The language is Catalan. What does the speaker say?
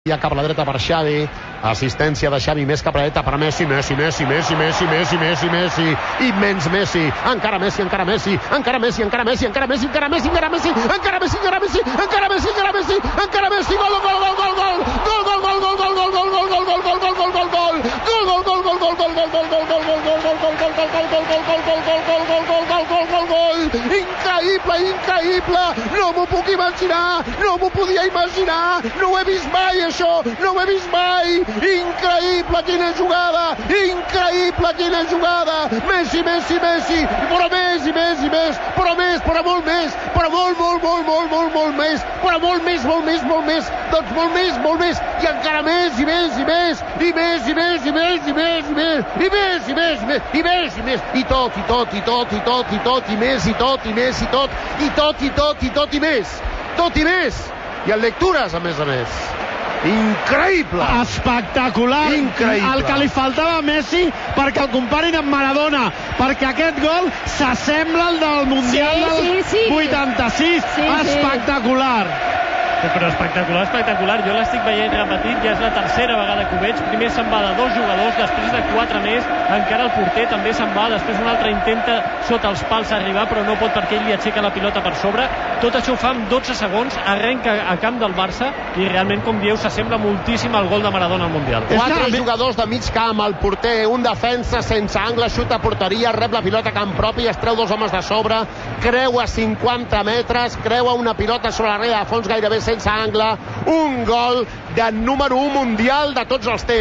Ja cap a la dreta per Xavi, assistència de Xavi, més cap a la dreta per Messi, Messi, immens Messi, encara Messi, encara Messi, encara Messi, encara Messi, encara Messi, encara Messi, encara Messi, encara Messi, encara Messi, encara Messi, encara Messi, encara Messi, gol, gol, gol, gol, gol, gol, gol, gol, gol, gol, gol, gol, gol, gol, gol, gol, gol, gol, gol, increïble, increïble, no m'ho puc imaginar, no m'ho podia imaginar, no ho he vist mai això, no ho he vist mai, increïble quina jugada, increïble quina jugada, Messi, Messi, Messi, però més i més i més, però més, però molt més, però molt més, però molt més, doncs molt més, i encara més, i més, i més, i més, i més, i més, i més, i més, i més, i més, i més, i més, i tot, i tot, i tot, i tot, i tot, i més, i tot, i més, i tot, i tot, i tot, i tot, i més, tot i més, i en lectures, a més. Increïble! Espectacular! Increïble! El que li faltava a Messi perquè el comparin amb Maradona, perquè aquest gol s'assembla al del Mundial del 86. Espectacular! Però espectacular. Jo l'estic veient repetit, ja és la tercera vegada que ho veig. Primer se'n va de 2 jugadors, després de 4 més, encara el porter també se'n va, després un altre intenta sota els pals arribar, però no pot perquè ell li aixeca la pilota per sobre. Tot això ho fa en 12 segons, arrenca a camp del Barça i realment, com dieu, s'assembla moltíssim al gol de Maradona al Mundial. 4 jugadors de mig camp, el porter, un defensa sense angle, xuta a porteria, rep la pilota a camp propi, es treu 2 homes de sobre, creua 50 metres, creua una pilota sobre la rea de fons gairebé sense angle, un gol de número 1 mundial de tots els temps.